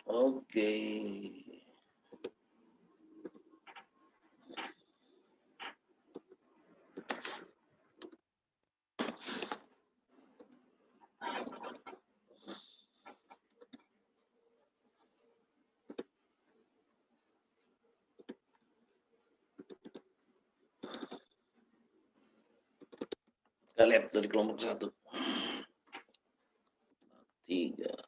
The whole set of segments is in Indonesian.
Oke. Kita lihat dari kelompok 1. 3.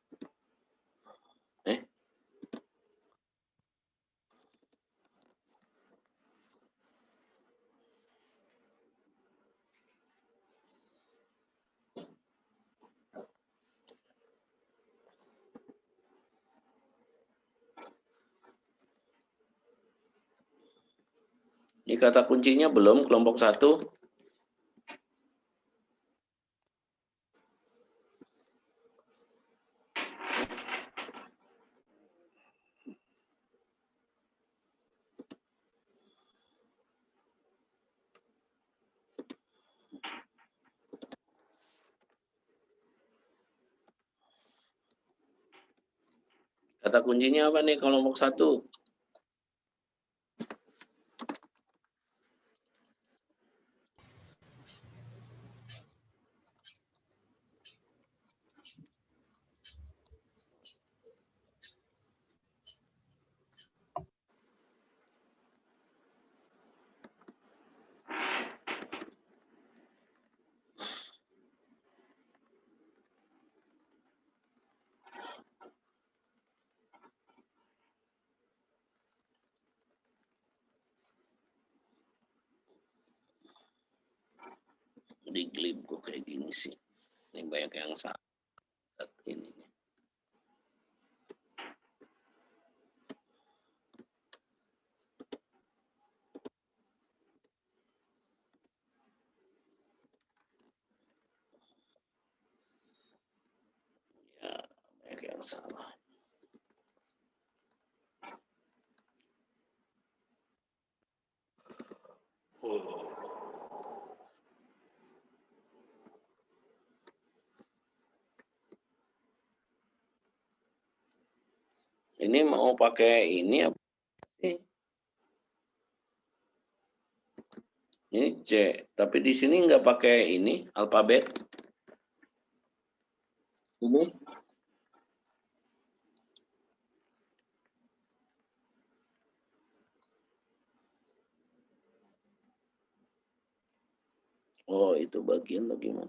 Ini kata kuncinya belum kelompok 1. Kata kuncinya apa nih kelompok 1? Di klip gue kayak gini sih. Ini banyak yang salah. Ini. Ya, banyak yang salah. Ini mau pakai ini apa sih? Ini C, tapi di sini nggak pakai ini alfabet. Ini oh itu bagian bagaimana?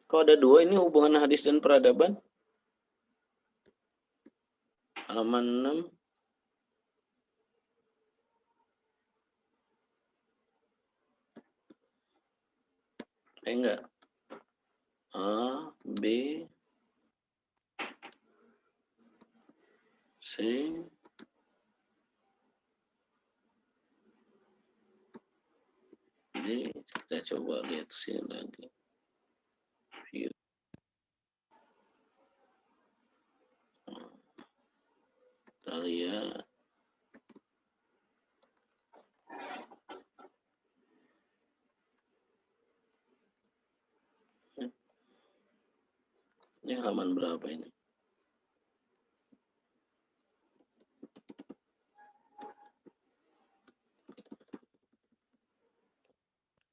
Kok ada 2 ini hubungan hadis dan peradaban? Halaman 6. Enggak. A, B, C, D. Kita coba lihat sini lagi. View. Kita lihat. Ini halaman berapa ini?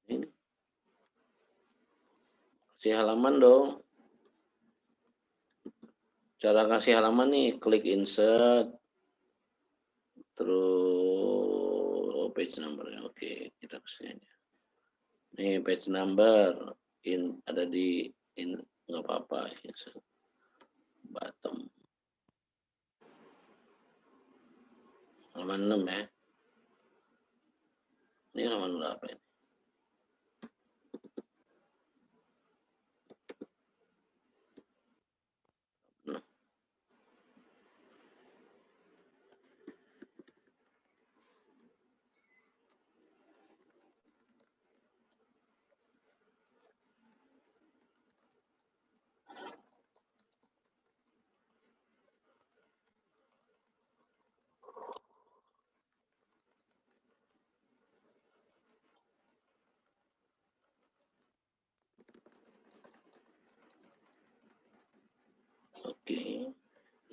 Ini. Kasih halaman dong. Cara kasih halaman nih, klik insert. Terus page number. Oke, kita kasih aja. Nih page number ada di nggak apa-apa, insert bottom. Halaman 6 ya. Ini halaman berapa ini? Nah.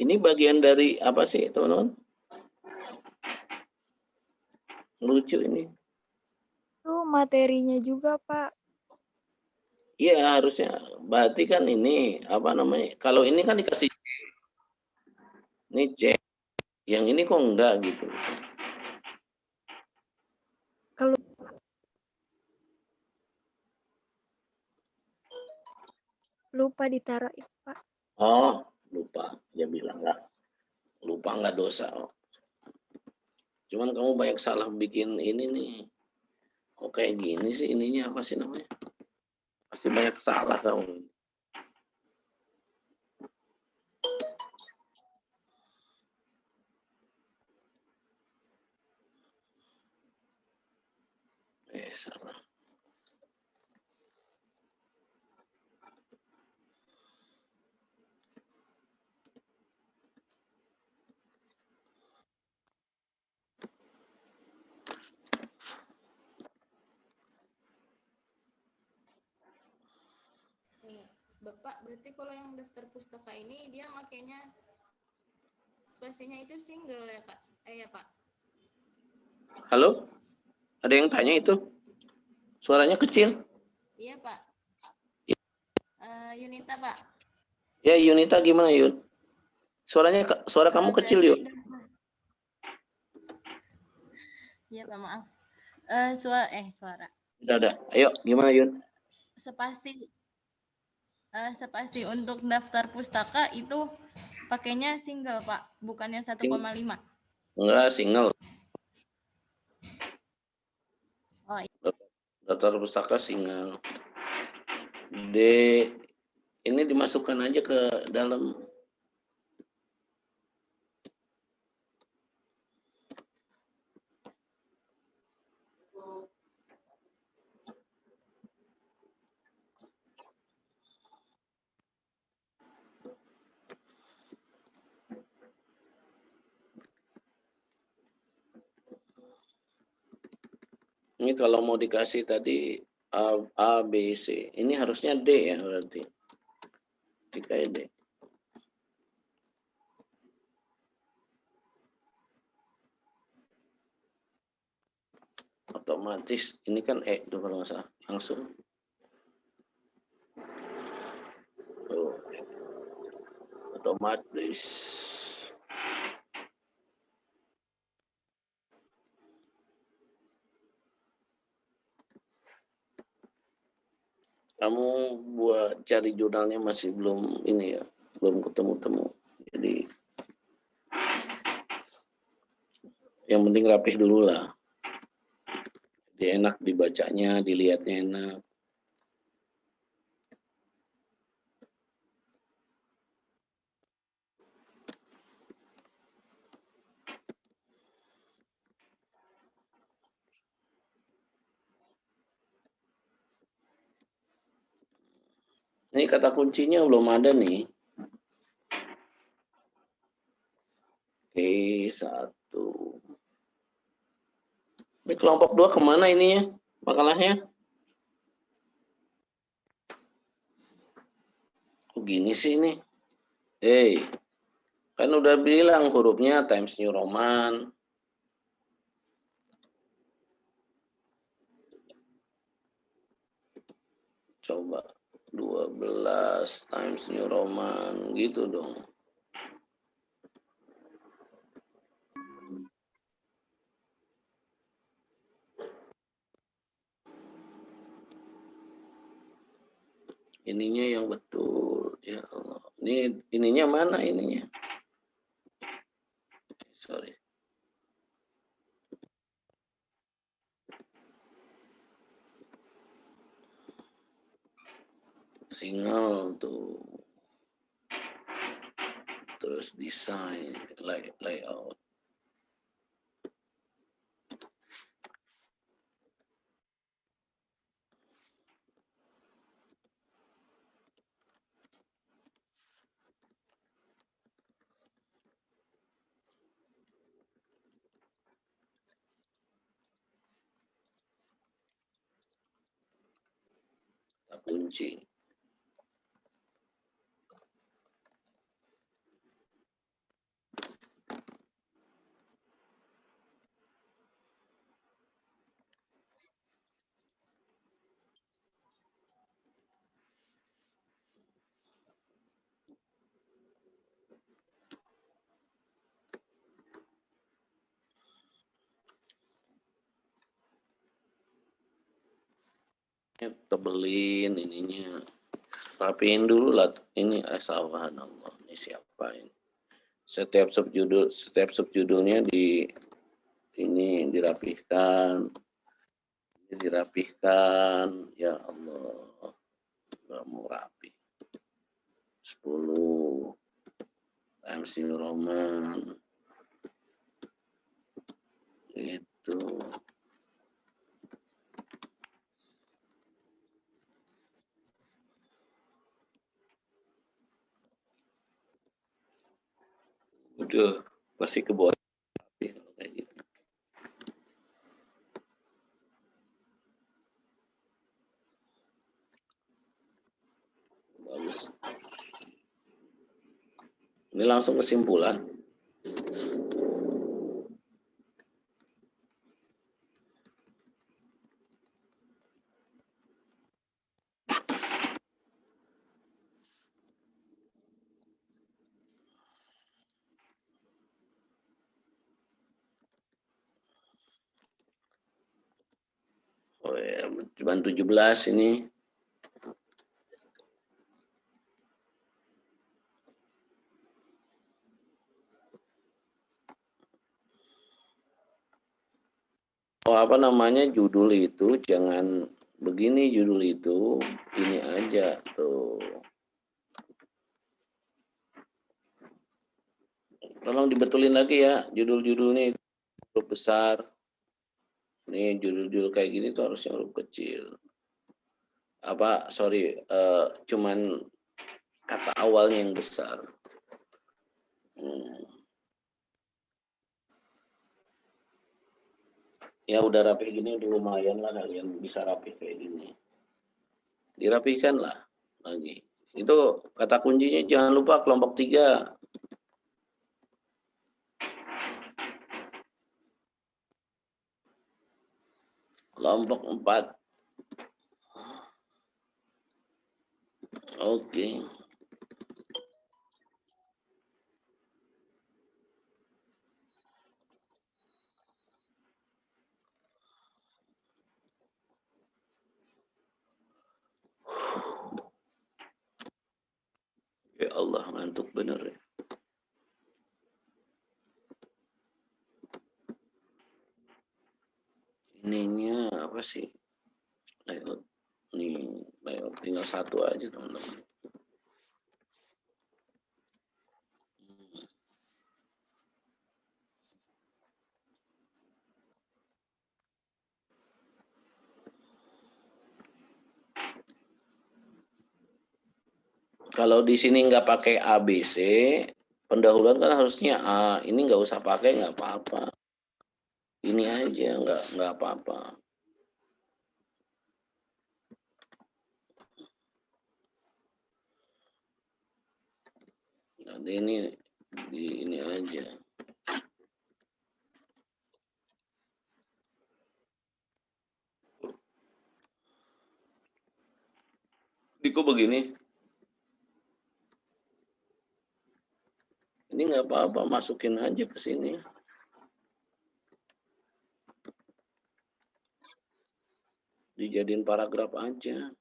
Ini bagian dari apa sih, teman-teman? Lucu ini. Itu materinya juga, Pak. Iya, harusnya. Berarti kan ini, apa namanya, kalau ini kan dikasih C. Ini C. Yang ini kok enggak gitu. Kalau lupa ditaruh itu, Pak. Oh, lupa. Dia bilang lah. Lupa nggak dosa. Oh. Cuman kamu banyak salah bikin ini nih. Kok kayak gini sih ininya, apa sih namanya? Pasti banyak salah kamu. Salah. Bapak, berarti kalau yang daftar pustaka ini dia makainya spasinya itu single ya, Kak? Ya, Pak. Halo? Ada yang tanya itu? Suaranya kecil? Iya, Pak. Yunita, Pak. Ya, Yunita gimana, Yun? Suara kamu kecil, Yun. Iya, Pak, maaf. Suara. Udah. Ayo, gimana, Yun? Spasi untuk daftar pustaka itu pakainya single, Pak, bukannya 1,5. Enggak, single. Oh, iya. Daftar pustaka single. Ini dimasukkan aja ke dalam. Ini kalau mau dikasih tadi A, B, C. Ini harusnya D ya berarti. Jika D. Otomatis ini kan E itu kalau nggak salah. Langsung. Tuh. Otomatis. Kamu buat cari jurnalnya masih belum ini ya, belum ketemu-temu. Jadi yang penting rapih dulu lah. Jadi enak dibacanya, dilihatnya enak. Ini kata kuncinya belum ada nih. Oke, 1. Ini kelompok 2 kemana ininya? Makalahnya? Kok gini sih ini? Kan udah bilang hurufnya Times New Roman. Coba 12 Times New Roman gitu dong. Ininya yang betul. Ya Allah. Ininya mana ininya? Sorry. Single tuh. Terus desain, layout. Kunci. Tebelin ininya. Rapiin dulu lah. Ini subhanallah. Ini siapa ini? Setiap subjudulnya ini dirapihkan. Dirapihkan. Ya Allah. Nggak mau rapi. 10. MC Roman. Itu. Udah pasti ke bawah kayak gitu. Bagus. Ini langsung kesimpulan. Oh ya, cuma 17 ini. Oh, apa namanya, judul itu jangan begini, judul itu ini aja tuh. Tolong dibetulin lagi ya, judul-judulnya itu huruf besar. Nih judul-judul kayak gini tuh harusnya huruf kecil. Cuman kata awalnya yang besar. Ya udah rapi gini udah lumayan lah, kalian bisa rapi kayak gini. Dirapihkan lah lagi. Itu kata kuncinya jangan lupa kelompok 3. Kelompok 4. Oke. Ya Allah, ngantuk bener ya. Ininya apa sih? Layout. Nih, layout tinggal satu aja, teman-teman. Kalau di sini nggak pakai ABC, pendahuluan kan harusnya A. Ini nggak usah pakai, nggak apa-apa. Ini aja, nggak apa-apa. Nanti ini aja. Diko begini. Ini nggak apa-apa, masukin aja ke sini. Dijadiin paragraf aja.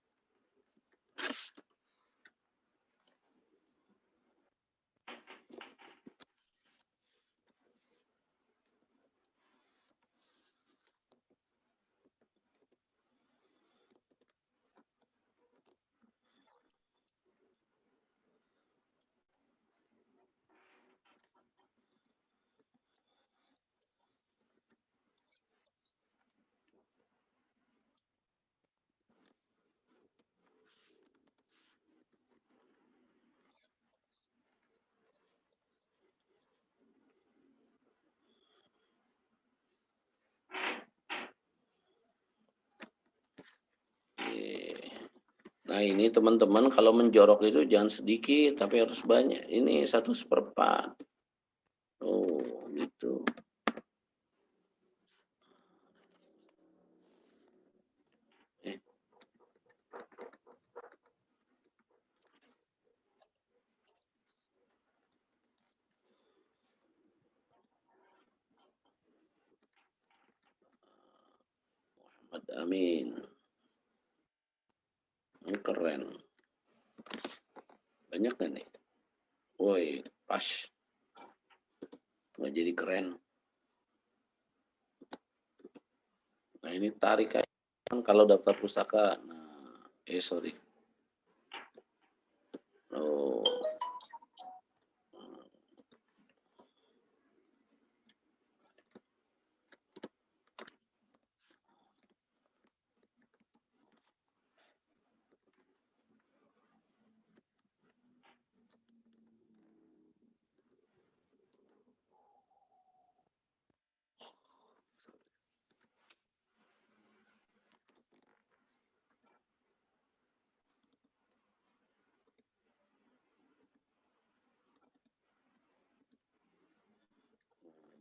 Nah ini teman-teman kalau menjorok itu jangan sedikit tapi harus banyak. Ini 1/4. Oh gitu. Muhammad Amin. Ini keren. Banyak kan nih? Woi, pas. Nggak jadi keren. Nah, ini tarik aja. Kan kalau daftar pustaka. Nah, sorry. Oh.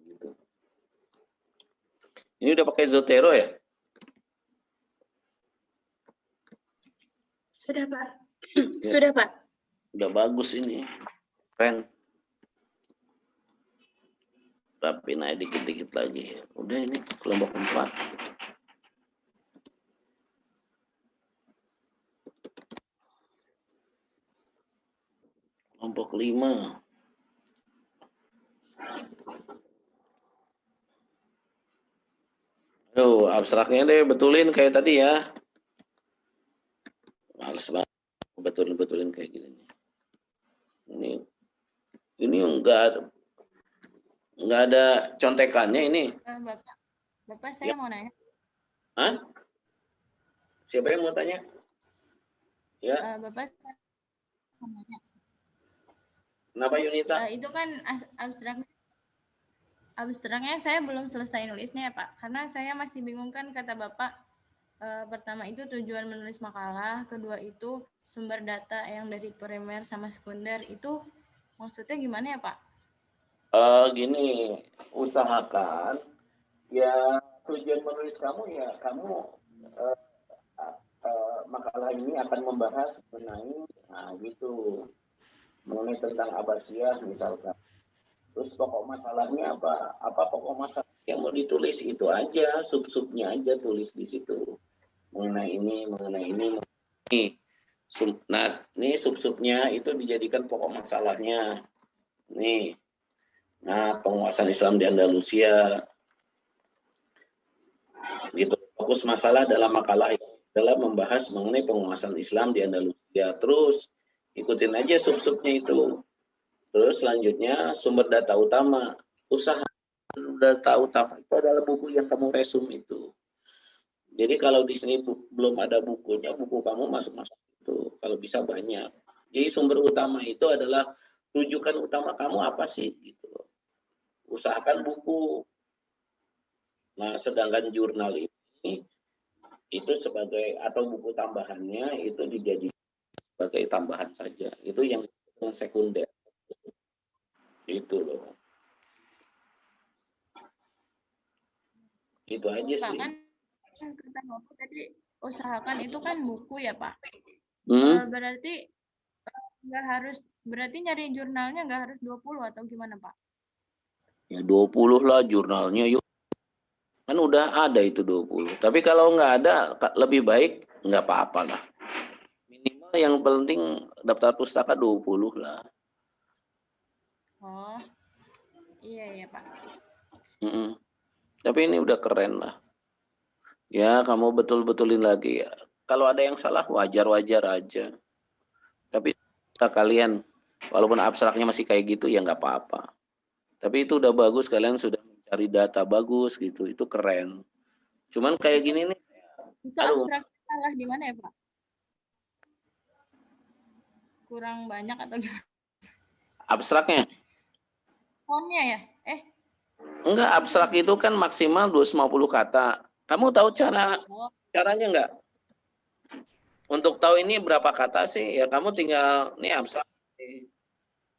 Gitu. Ini udah pakai Zotero ya? Sudah, Pak. Ya. Sudah, Pak. Udah bagus ini. Keren. Tapi naik dikit-dikit lagi. Udah ini kelompok 4. Kelompok 5. Tuh, abstraknya deh betulin kayak tadi ya. Males banget betulin kayak gini. Ini enggak ada contekannya ini. Bapak saya Ya. mau nanya. Hah? Siapa yang mau tanya? Ya. Bapak saya mau nanya. Kenapa Yunita? Itu kan abstraknya saya belum selesai nulisnya ya Pak, karena saya masih bingung kan kata Bapak. Pertama itu tujuan menulis makalah, kedua itu sumber data yang dari primer sama sekunder, itu maksudnya gimana ya Pak? Gini, usahakan ya tujuan menulis kamu ya kamu makalah ini akan membahas mengenai tentang Abbasiyah misalkan. Terus pokok masalahnya apa? Apa pokok masalah yang mau ditulis itu aja, sub-subnya aja tulis di situ. Mengenai ini. Nah, ini sub-subnya itu dijadikan pokok masalahnya. Nih. Nah, penguasaan Islam di Andalusia. Gitu. Fokus masalah dalam makalah adalah membahas mengenai penguasaan Islam di Andalusia. Terus ikutin aja sub-subnya itu. Terus selanjutnya sumber data utama. Usaha data utama itu adalah buku yang kamu resume itu. Jadi kalau di sini belum ada bukunya, buku kamu masuk-masuk itu. Kalau bisa banyak. Jadi sumber utama itu adalah rujukan utama kamu apa sih gitu. Usahakan buku. Nah, sedangkan jurnal ini itu sebagai atau buku tambahannya itu dijadikan sebagai tambahan saja. Itu yang sekunder. Itu loh. Itu aja sih. Kan kata Bapak tadi usahakan itu kan buku ya Pak. Berarti nggak harus, berarti nyari jurnalnya nggak harus 20 atau gimana Pak? Ya 20 lah jurnalnya yuk. Kan udah ada itu 20. Tapi kalau nggak ada lebih baik nggak apa-apa lah. Minimal yang penting daftar pustaka 20 lah. Oh, iya Pak. Tapi ini udah keren lah. Ya kamu betul-betulin lagi ya. Kalau ada yang salah wajar-wajar aja. Tapi kalian walaupun abstraknya masih kayak gitu ya nggak apa-apa. Tapi itu udah bagus, kalian sudah mencari data bagus gitu. Itu keren. Cuman kayak gini nih. Itu abstrak salah di mana ya Pak? Kurang banyak atau gimana? Abstraknya? Fontnya ya? Enggak, abstrak itu kan maksimal 250 kata. Kamu tahu caranya enggak? Untuk tahu ini berapa kata sih? Ya kamu tinggal, ini abstrak.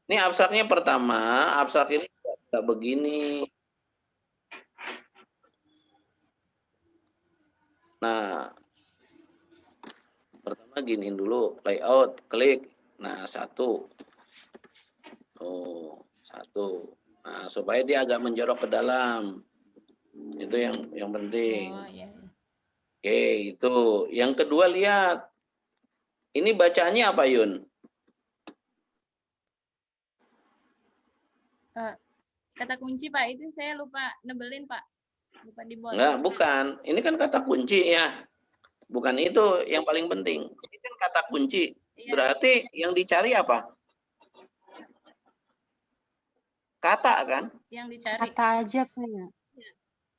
Ini abstraknya pertama, abstrak ini enggak begini. Nah, pertama giniin dulu, layout, klik. Nah, 1. Oh, 1. Nah, supaya dia agak menjorok ke dalam. Itu yang penting. Oh, iya. Oke, itu. Yang kedua lihat. Ini bacaannya apa, Yun? Kata kunci Pak, itu saya lupa nebelin Pak. Lupa di bold. Enggak, bukan. Ini kan kata kunci ya. Bukan itu yang paling penting. Ini kan kata kunci. Iya. Berarti yang dicari apa? Kata kan? Yang dicari. Kata aja Pak ya.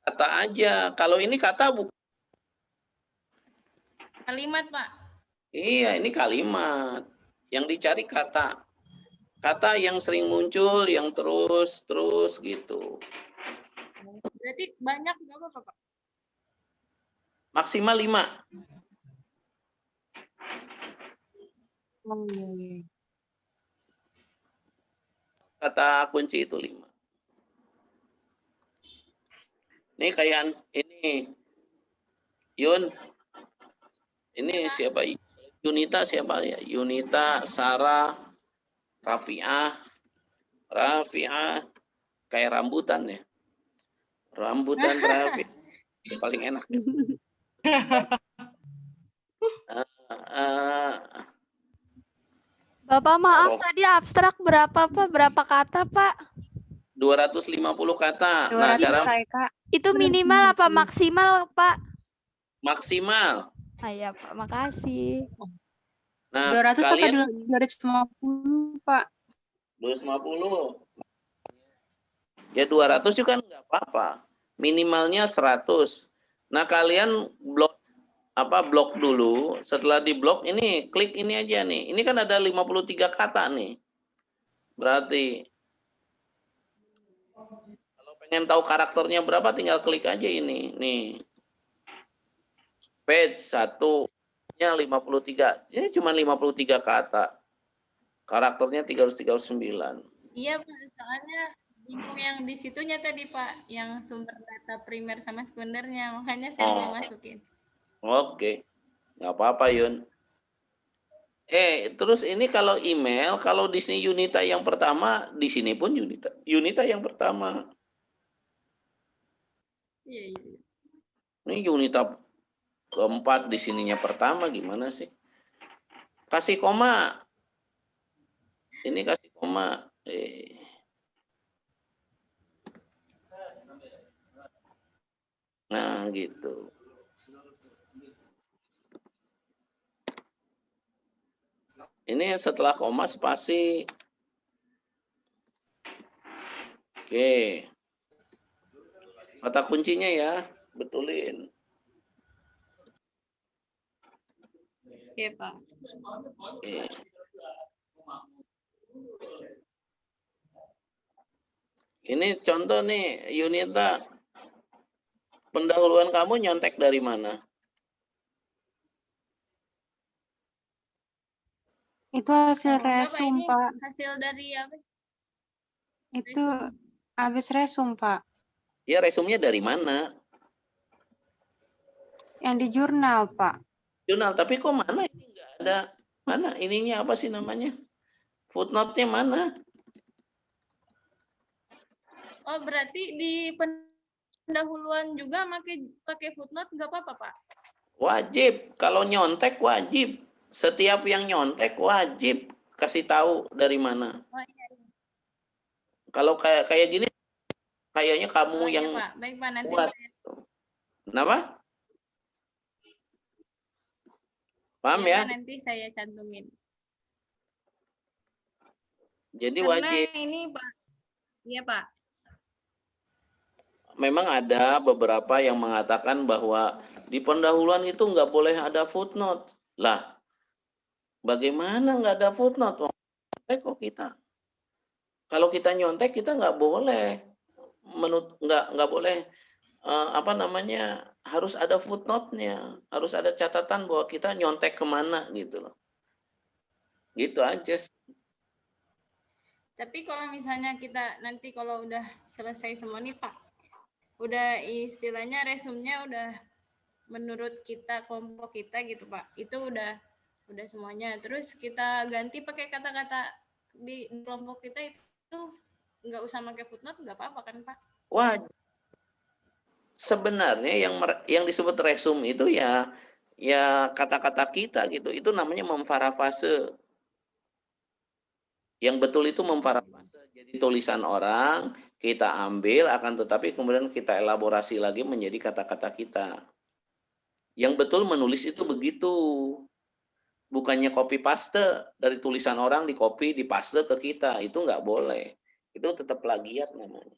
Kata aja. Kalau ini kata bukan. Kalimat Pak. Iya, ini kalimat. Yang dicari kata. Kata yang sering muncul, yang terus gitu. Berarti banyak nggak apa-apa Pak? Maksimal 5. Oh iya, iya. Kata kunci itu 5. Ini kayak ini. Yun. Ini siapa? Yunita siapa ya? Yunita, Sarah, Rafiah. Rafiah. Kayak rambutan ya. Rambutan Rafi. Paling enak. Bapak maaf Oh. tadi abstrak berapa Pak? Berapa kata Pak? 250 kata. Nah, 200 cara saya Kak. Itu minimal apa maksimal Pak? maksimal. Ah ya Pak, makasih. Nah, 200 apa kalian 250 Pak? 250. Ya 200 juga nggak apa-apa. Minimalnya 100. Nah, kalian blok dulu. Setelah di blok ini klik ini aja nih. Ini kan ada 53 kata nih. Berarti kalau pengen tahu karakternya berapa tinggal klik aja ini. Nih. Page 1-nya 53. Ini cuma 53 kata. Karakternya 339. Iya Pak, soalnya bingung yang di situnya tadi Pak, yang sumber data primer sama sekundernya, makanya saya lupa masukin. Oke, nggak apa-apa Yun. Terus ini kalau email, kalau di sini Yunita yang pertama, di sini pun Yunita yang pertama. Iya. Ini Yunita keempat, di sininya pertama, gimana sih? Kasih koma. Ini kasih koma. Nah, gitu. Ini setelah koma spasi. Oke. Kata kuncinya ya, betulin. Iya Pak. Oke. Ini contoh nih, Yunita. Pendahuluan kamu nyontek dari mana? Itu hasil Enggak, Pak, resum ini Pak. hasil dari apa? Itu habis resum Pak. Ya resumnya dari mana? Yang di jurnal Pak. Jurnal, tapi kok mana ini nggak ada? Mana ininya apa sih namanya? Footnote-nya mana? Oh, berarti di pendahuluan juga pakai footnote nggak apa-apa, Pak? Wajib. Kalau nyontek wajib. Setiap yang nyontek wajib kasih tahu dari mana. Oh, iya. Kalau kayak gini, kayaknya kamu Iya, yang Pak. Baik, Pak. Nanti buat. Kenapa? Paham iya, ya? Pak, nanti saya cantumin. Jadi Karena wajib. ini, Pak. Iya, Pak. Memang ada beberapa yang mengatakan bahwa di pendahuluan itu nggak boleh ada footnote. Lah, bagaimana nggak ada footnote? Kok kita? Kalau kita nyontek kita nggak boleh, nggak boleh apa namanya, harus ada footnote-nya, harus ada catatan bahwa kita nyontek kemana gitu loh. Gitu aja. Tapi kalau misalnya kita nanti kalau udah selesai semua nih, Pak, udah istilahnya resumnya udah menurut kita kelompok kita gitu Pak, itu udah semuanya. Terus kita ganti pakai kata-kata di kelompok kita itu nggak usah pakai footnote, nggak apa-apa kan Pak? Wah, sebenarnya yang disebut resum itu ya ya kata-kata kita gitu. Itu namanya memparafrase. Yang betul itu memparafrase. Jadi tulisan orang kita ambil, akan tetapi kemudian kita elaborasi lagi menjadi kata-kata kita. Yang betul menulis itu begitu. Bukannya copy paste dari tulisan orang, di copy, di paste ke kita. Itu nggak boleh. Itu tetap plagiat namanya.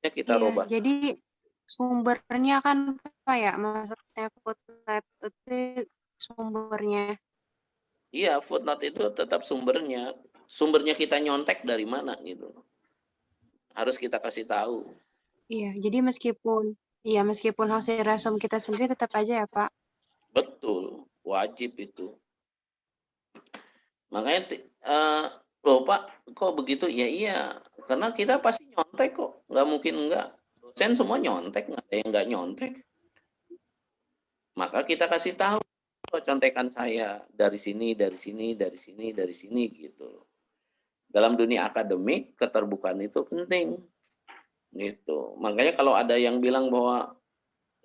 Kita Iya, rubah. jadi sumbernya kan Pak ya, maksudnya footnote itu sumbernya. Iya, footnote itu tetap sumbernya. Sumbernya kita nyontek dari mana gitu. Harus kita kasih tahu. Iya, jadi meskipun hasil resume kita sendiri tetap aja ya Pak. Betul, wajib itu. Makanya loh Pak, kok begitu? Ya iya, karena kita pasti nyontek kok. Nggak mungkin enggak. Dosen semua nyontek, nggak ada yang nggak nyontek. Maka kita kasih tahu contekan saya dari sini, dari sini, dari sini, dari sini gitu. Dalam dunia akademik, keterbukaan itu penting. Gitu. Makanya kalau ada yang bilang bahwa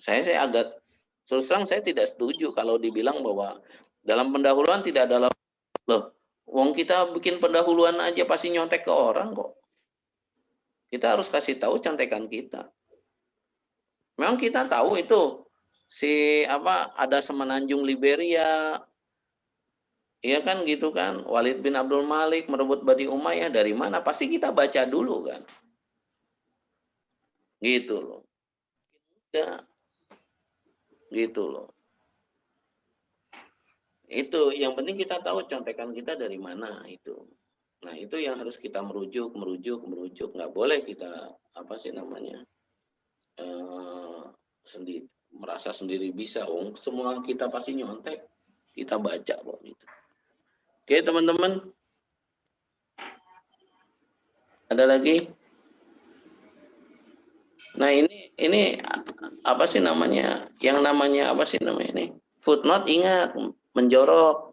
saya agak terus terang saya tidak setuju kalau dibilang bahwa dalam pendahuluan tidak ada loh. Wong kita bikin pendahuluan aja pasti nyontek ke orang kok. Kita harus kasih tahu contekan kita. Memang kita tahu itu si ada Semenanjung Liberia. Iya kan gitu kan. Walid bin Abdul Malik merebut Bani Umayyah dari mana? Pasti kita baca dulu kan. Gitu loh. Ya. Gitu loh. Itu yang penting kita tahu contekan kita dari mana itu. Nah, itu yang harus kita merujuk. Nggak boleh kita sendiri merasa sendiri bisa. Semua kita pasti nyontek. Kita baca kok gitu. Oke, teman-teman. Ada lagi? Nah, ini apa sih namanya? Yang namanya apa sih namanya ini? Footnote, ingat menjorok.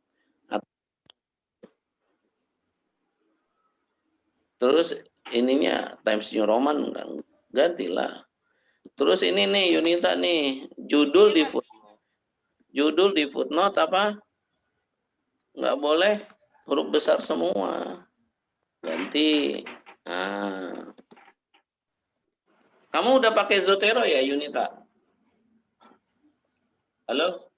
Terus ininya Times New Roman gantilah. Terus ini nih Yunita nih, judul di footnote apa? Nggak boleh huruf besar semua. Ganti. Nah. Kamu udah pakai Zotero ya, Yunita? Halo?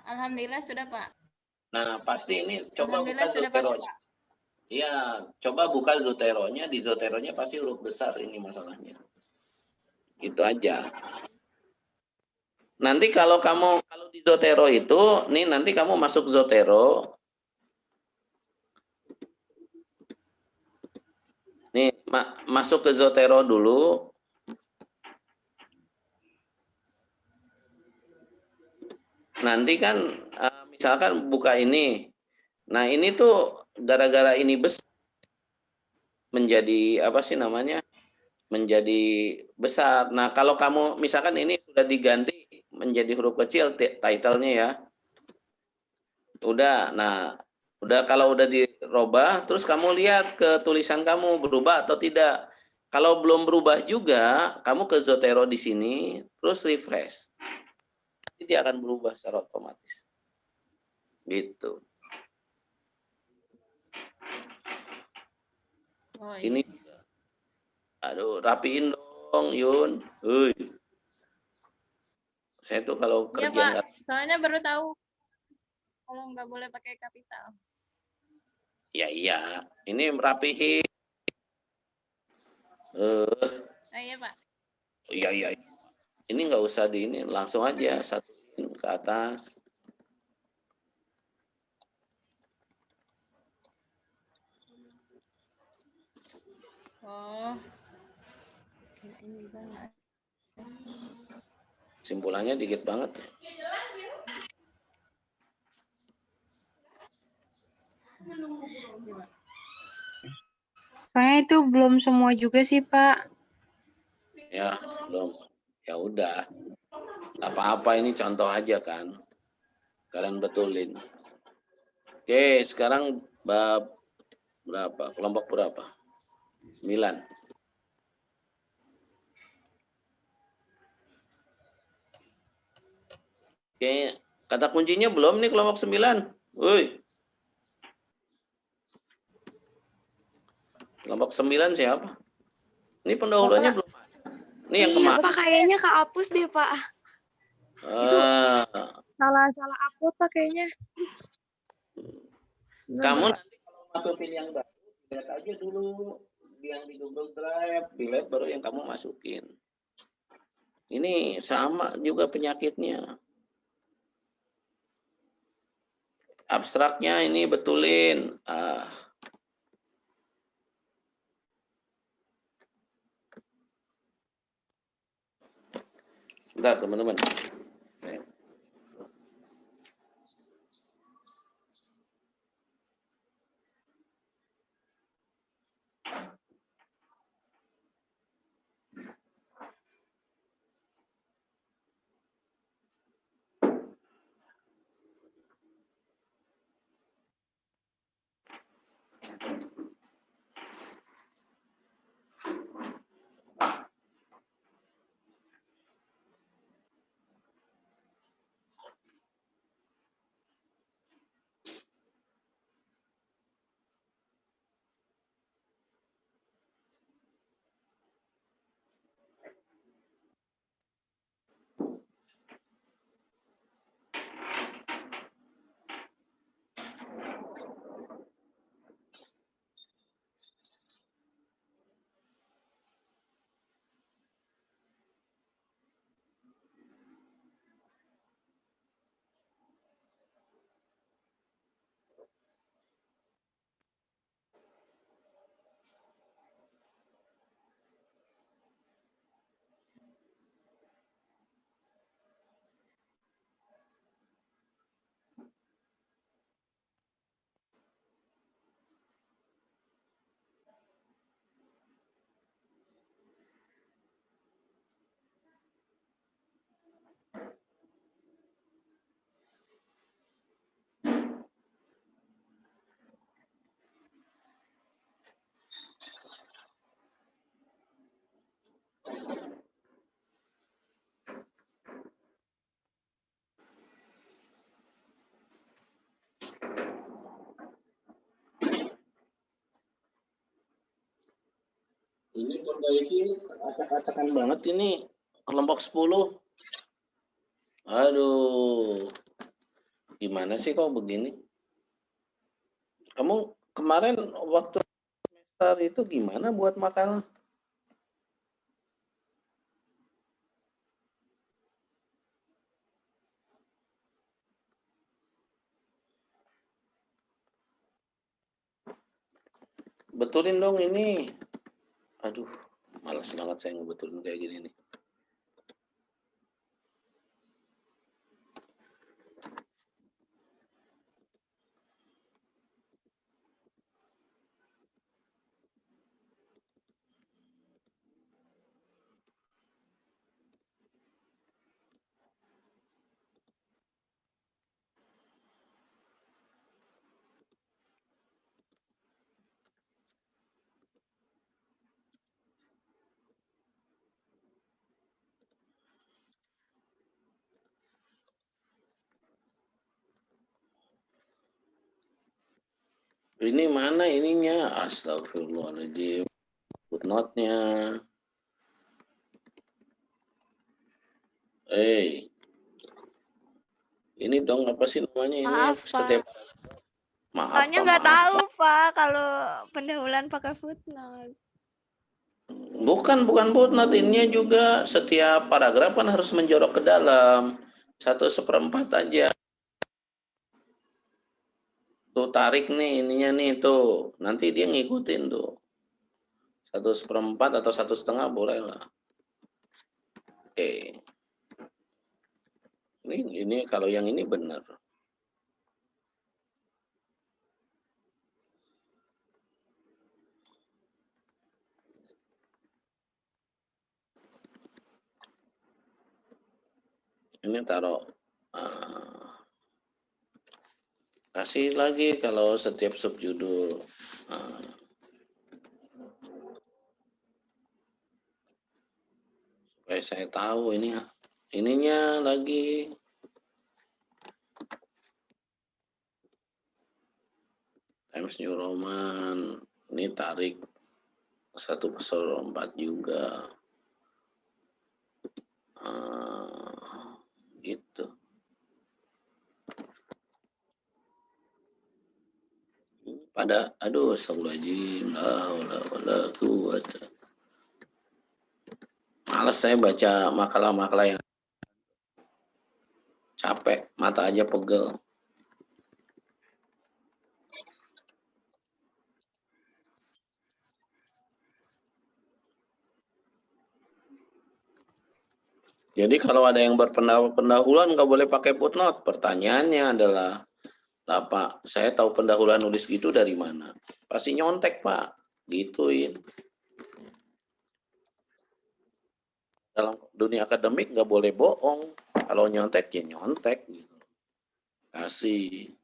Alhamdulillah sudah Pak. Nah, pasti ini coba buka Alhamdulillah sudah pakai Zotero-nya. Pak. Iya, coba buka Zotero-nya. Di Zotero-nya pasti huruf besar ini masalahnya. Itu aja. Nanti kalau di Zotero itu, nih nanti kamu masuk Zotero. Nih, masuk ke Zotero dulu. Nanti kan misalkan buka ini. Nah, ini tuh gara-gara ini menjadi apa sih namanya? Menjadi besar. Nah, kalau kamu misalkan ini sudah diganti menjadi huruf kecil title-nya ya. Udah. Nah, kalau udah dirubah, terus kamu lihat ke tulisan kamu berubah atau tidak. Kalau belum berubah juga, kamu ke Zotero di sini, terus refresh. Nanti dia akan berubah secara otomatis. Gitu. Oh, iya. Ini, aduh, rapiin dong, Yun. Saya tuh kalau Iya kerja Pak, soalnya baru tahu kalau nggak boleh pakai kapital. Ya iya, ini merapihin. Iya Pak. Iya. Ini nggak usah di ini, langsung aja satuin ke atas. Oh. Simpulannya dikit banget. Soalnya itu belum semua juga sih Pak. Ya, belum. Ya udah. Apa-apa ini contoh aja kan. Kalian betulin. Oke, sekarang bab berapa? Kelompok berapa? 9. Oke, kata kuncinya belum nih kelompok 9. Woi, kelompok 9 siapa? Ini pendahuluannya belum ada. Ini yang Iya, kemarin. Pak, kayaknya kehapus deh, Pak. Itu salah upload, Pak, kayaknya. Benar, Kamu Pak. nanti kalau masukin yang baru, lihat aja dulu yang di Google Drive, dilihat baru yang kamu masukin. Ini sama juga penyakitnya. Abstraknya ini betulin. Bentar teman-teman. Ini perbaiki ini acak-acakan banget ini kelompok 10. Aduh. Gimana sih kok begini? Kamu kemarin waktu semester itu gimana buat makalah? Betulin dong ini. Aduh, malas banget saya ngebetulin kayak gini nih. Ini mana ininya? Astagfirullahaladzim. Footnote-nya. Ini dong apa sih namanya ini? Maaf, Setiap Pak. maaf. Soalnya Pak, nggak maaf. tahu, Pak, kalau pendahuluan pakai footnote. Bukan footnote, ininya juga setiap paragraf kan harus menjorok ke dalam. 1/4 aja. Tuh tarik nih ininya nih tuh. Nanti dia ngikutin tuh. 1/4 atau 1/2 boleh lah. Oke. Ini kalau yang ini benar. Ini taruh kasih lagi kalau setiap subjudul. Supaya saya tahu ini ininya lagi. Times New Roman. Ini tarik 1/4 juga. Gitu. Pada, aduh, astagfirullahaladzim, la haula wala quwwata. Males saya baca makalah-makalah yang capek, mata aja pegel. Jadi kalau ada yang berpendahuluan nggak boleh pakai footnote. Pertanyaannya adalah, lah Pak, saya tahu pendahuluan nulis gitu dari mana? Pasti nyontek Pak, gituin. Dalam dunia akademik nggak boleh bohong. Kalau nyontek ya nyontek. Gitu. Kasih.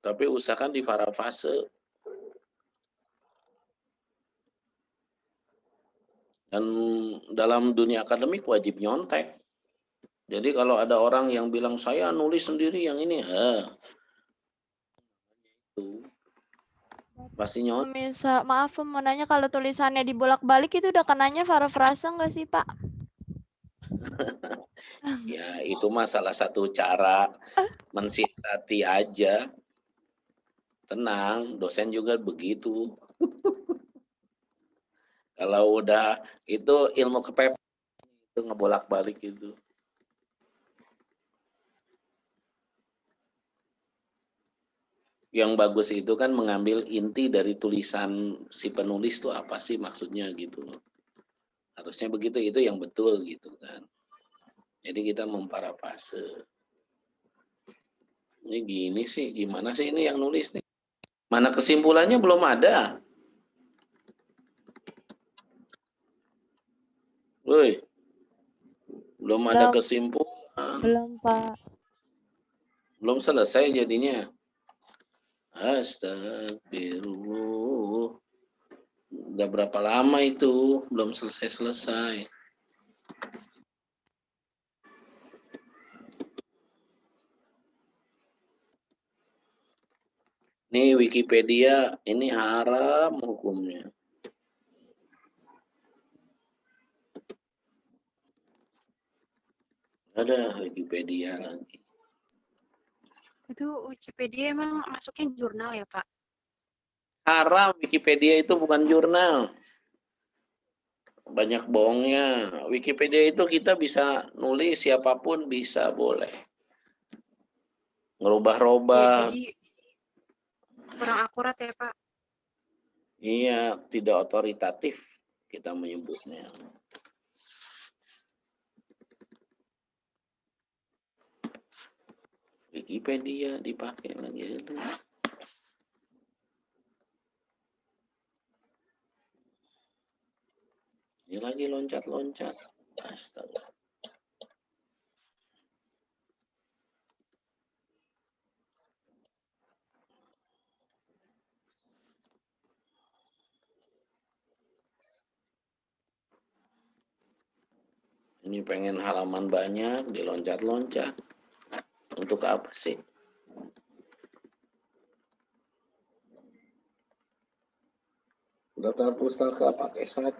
Tapi usahakan di parafase. Dan dalam dunia akademik wajib nyontek. Jadi kalau ada orang yang bilang saya nulis sendiri yang ini, itu pasti nyontek. Misal, maaf mau nanya kalau tulisannya dibolak-balik itu udah kenanya parafrase nggak sih Pak? Ya itu mah salah satu cara mensiasati aja. Tenang, dosen juga begitu. Kalau udah itu ilmu kepepet itu ngebolak-balik itu. Yang bagus itu kan mengambil inti dari tulisan si penulis itu apa sih maksudnya gitu loh. Harusnya begitu, itu yang betul gitu kan. Jadi kita memparafase. Ini gini sih, gimana sih ini yang nulis nih? Mana kesimpulannya belum ada. Woi, belum ada kesimpulan. Belum Pak. Belum selesai jadinya. Astagfirullah. Udah berapa lama itu? Belum selesai-selesai. Nih Wikipedia, ini haram hukumnya. Ada Wikipedia lagi. Itu Wikipedia emang masuknya jurnal ya, Pak? Haram, Wikipedia itu bukan jurnal. Banyak bohongnya. Wikipedia itu kita bisa nulis, siapapun bisa, boleh. Ngerubah-robah. Jadi kurang akurat ya, Pak? Iya, tidak otoritatif kita menyebutnya. Wikipedia dipakai lagi. Ini lagi loncat-loncat. Astaga. Ini pengen halaman banyak, diloncat-loncat. Untuk apa sih? Daftar pustaka pakai 1.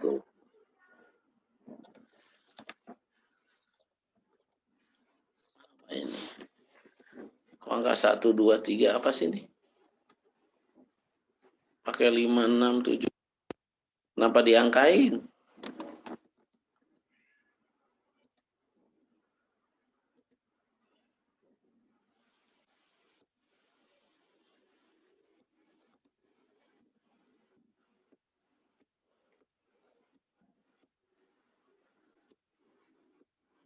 Apa ini? Kok angka 1, 2, 3 apa sih ini? Pakai 5, 6, 7. Kenapa diangkain?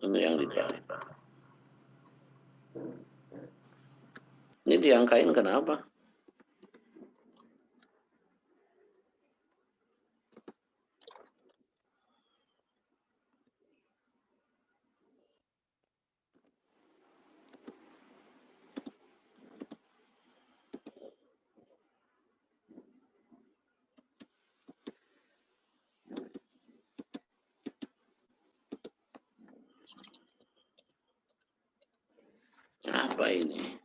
Ini yang dicari. Ini diangkain kenapa? Apa ini?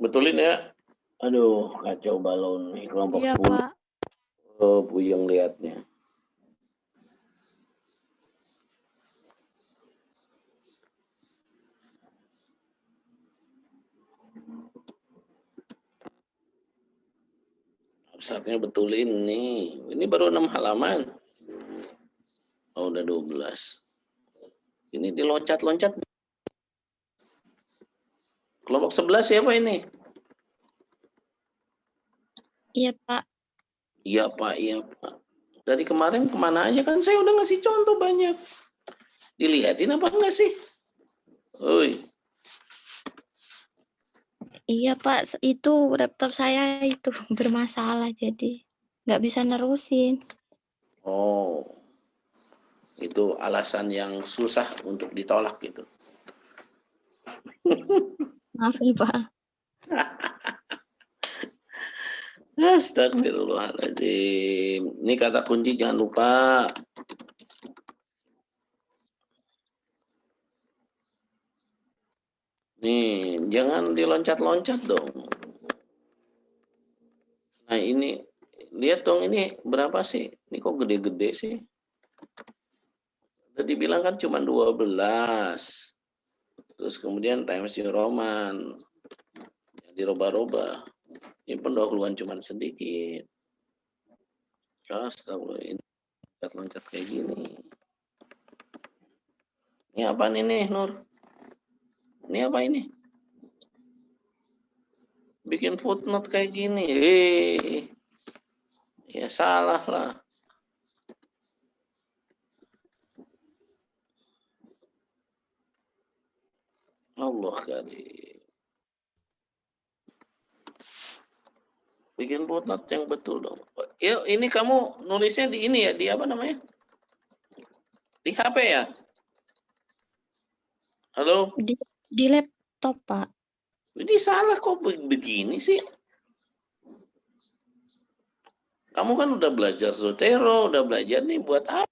Betulin ya. Aduh, kacau balon nih kelompok Iya, 10. Pak. Oh, puyeng liatnya. Abstraknya betulin nih. Ini baru 6 halaman. Oh, udah 12. Ini diloncat-loncat. Kelompok 11 siapa ini? Iya, Pak. Iya, Pak. Iya, Pak. Dari kemarin kemana aja kan saya udah ngasih contoh banyak. Dilihatin apa enggak sih? Oi. Iya, Pak. Itu laptop saya itu bermasalah jadi nggak bisa nerusin. Oh. Itu alasan yang susah untuk ditolak gitu. Maaf ya, Pak. Astagfirullahaladzim. Ini kata kunci jangan lupa. Nih, jangan diloncat-loncat dong. Nah ini, lihat dong ini berapa sih? Ini kok gede-gede sih? Tadi bilang kan cuma 12. Terus kemudian times New Roman. Yang dirubah-rubah. Ini pendahuluan cuma sedikit. Astagfirullah, ini loncat-loncat kayak gini. Ini apa nih, Nur? Ini apa ini? Bikin footnote kayak gini. Ya salah lah. Allah kali. Bikin footnote yang betul dong. Yuk, ini kamu nulisnya di ini ya, di apa namanya? Di HP ya? Halo? Di laptop, Pak. Ini salah kok begini sih? Kamu kan udah belajar Zotero, udah belajar nih buat apa?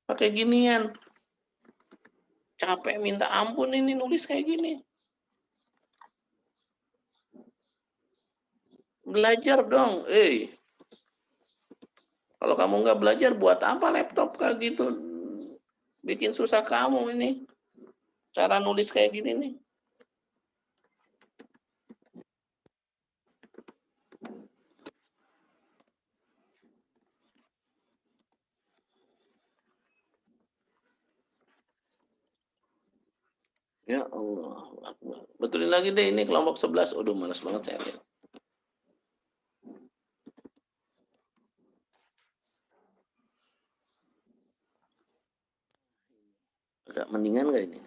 Pakai ginian. Capek minta ampun ini nulis kayak gini. Belajar dong, Kalau kamu nggak belajar, buat apa laptop kayak gitu? Bikin susah kamu ini. Cara nulis kayak gini nih. Ya Allah. Betulin lagi deh ini kelompok 11. Aduh, malas banget saya lihat. Agak mendingan nggak ini?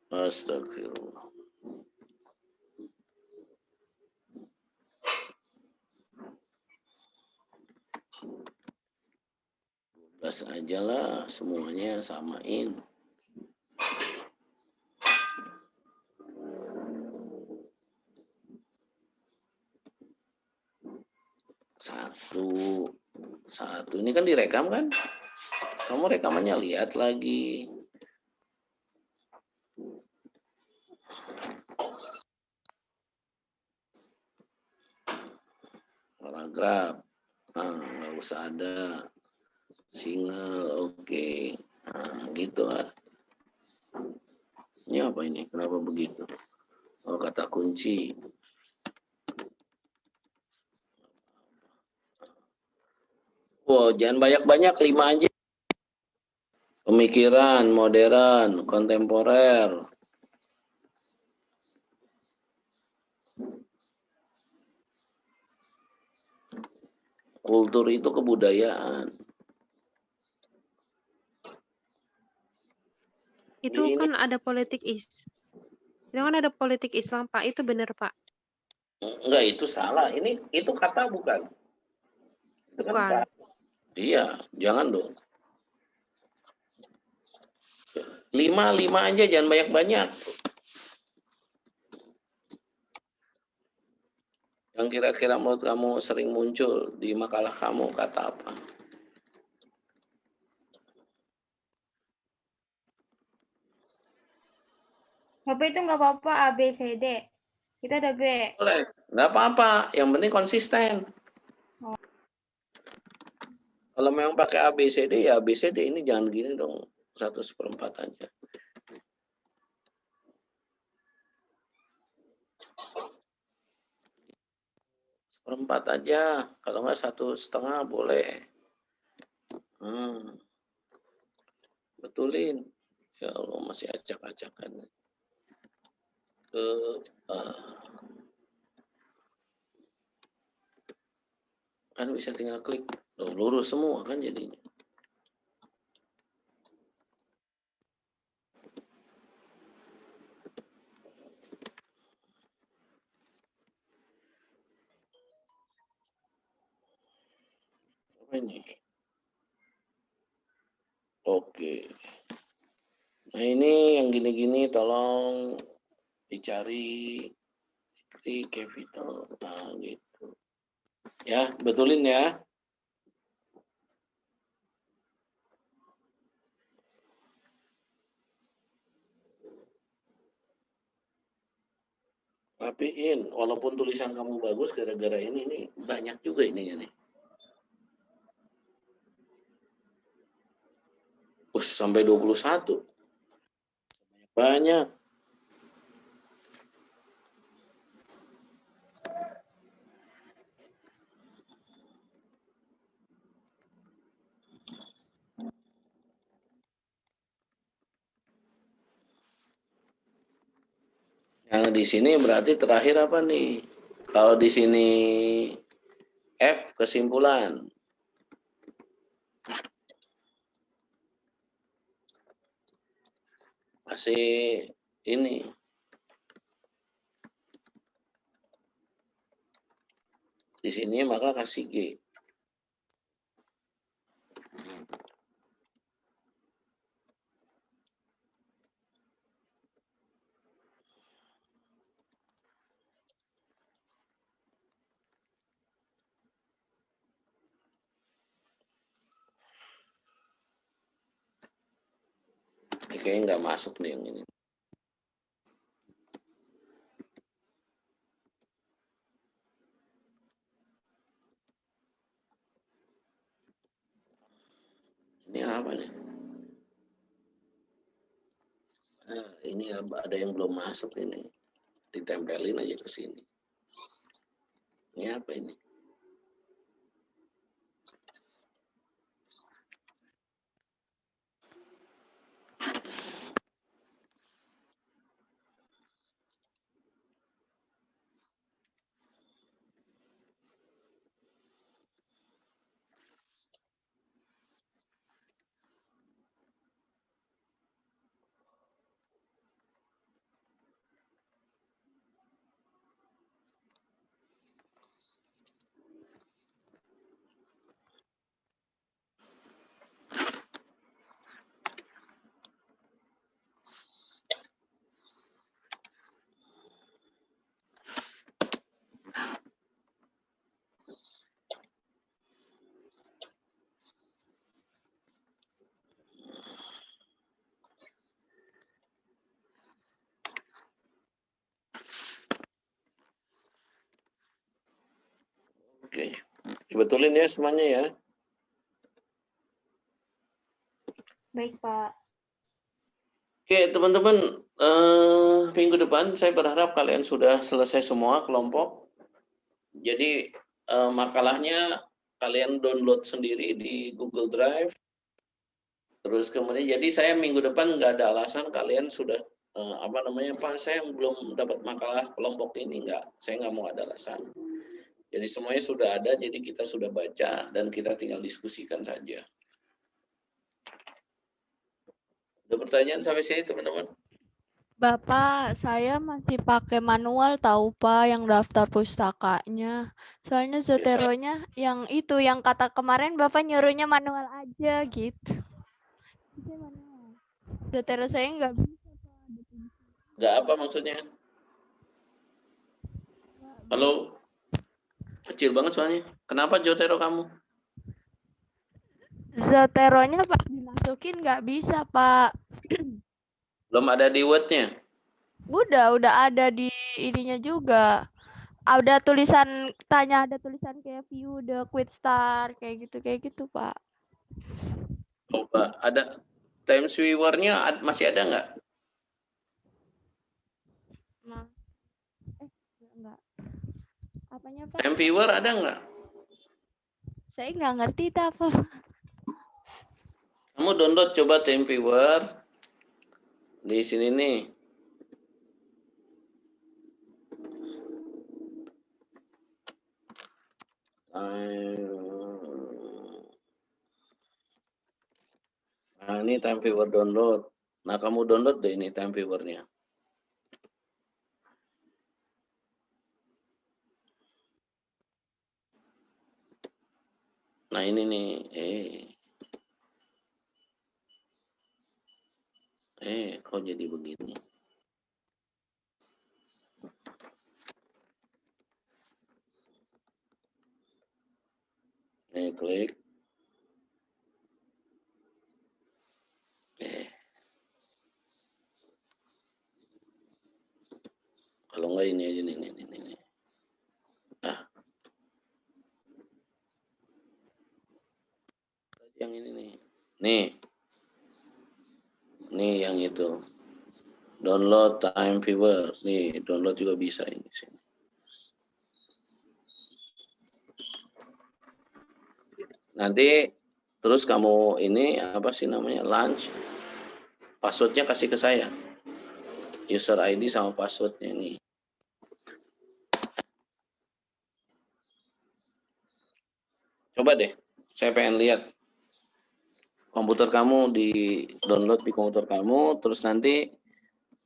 Astagfirullah. Bebas aja lah, semuanya samain. Satu. Ini kan direkam kan? Kamu rekamannya lihat lagi. Paragraf. Nggak usah ada. Single, oke. Gitu lah. Ini apa ini? Kenapa begitu? Oh, kata kunci. Wow, jangan banyak-banyak, 5 aja. Pemikiran, modern, kontemporer. Kultur itu kebudayaan. Itu kan ada politik Itu kan ada politik Islam, Pak. Itu benar, Pak. Enggak, itu salah. Itu kata bukan. Itu kan Bukan. kata. Iya, jangan dong. 5 aja, jangan banyak-banyak. Yang kira-kira menurut kamu sering muncul di makalah kamu kata apa? Bapak itu nggak apa-apa A, B, C, D. Kita ada B. Boleh, nggak apa-apa. Yang penting konsisten. Kalau memang pakai A, B, C, D, ya A, B, C, D ini jangan gini dong. 1/4 aja. Seperempat aja. Kalau nggak 1,5 boleh. Betulin. Ya Allah, masih acak-acakan. Kan bisa tinggal klik. Loh, lurus semua kan jadinya. Apa ini? Oke. Nah ini yang gini-gini tolong dicari di capital. Nah gitu. Ya, betulin ya. Rapiin, walaupun tulisan kamu bagus gara-gara ini banyak juga ininya nih. Sampai 21. Banyak. Yang di sini berarti terakhir apa nih? Kalau di sini F kesimpulan. Masih ini. Di sini maka kasih G. Ini kayaknya nggak masuk nih yang ini. Ini apa nih? Nah, ini ada yang belum masuk ini. Ditempelin aja ke sini. Ini apa ini? Oke, dibetulin ya semuanya ya. Baik, Pak. Oke, teman-teman, minggu depan saya berharap kalian sudah selesai semua kelompok. Jadi makalahnya kalian download sendiri di Google Drive. Terus kemudian, jadi saya minggu depan nggak ada alasan kalian sudah Pak, saya belum dapat makalah kelompok ini, saya nggak mau ada alasan. Jadi semuanya sudah ada, jadi kita sudah baca dan kita tinggal diskusikan saja. Ada pertanyaan sampai sini teman-teman? Bapak, saya masih pakai manual tahu Pak yang daftar pustakanya. Soalnya Zoteronya yang itu, yang kata kemarin Bapak nyuruhnya manual aja gitu. Zotero saya nggak bisa Pak. Nggak apa maksudnya? Halo? Kecil banget soalnya. Kenapa Jotero kamu? Zoteronya pas dimasukin nggak bisa, Pak. Belum ada di Word-nya. Udah ada di ininya juga. Ada tulisan ada tulisan kayak view the quit star kayak gitu, Pak. Coba ada time viewer-nya masih ada nggak? Nah, enggak. Apanya, Pak? Time viewer ada nggak? Saya nggak ngerti itu apa. Kamu download coba time viewer di sini nih. Nah, ini time viewer download. Nah, kamu download deh ini time viewer-nya. Nah, ini nih. Kok jadi begini? Klik. Kalau enggak ini aja ini. Yang ini nih. Nih yang itu. Download time viewer. Nih, download juga bisa ini sini. Nanti terus kamu ini apa sih namanya? Launch. Passwordnya kasih ke saya. User ID sama passwordnya nih. Coba deh, saya pengen lihat komputer kamu di download di komputer kamu, terus nanti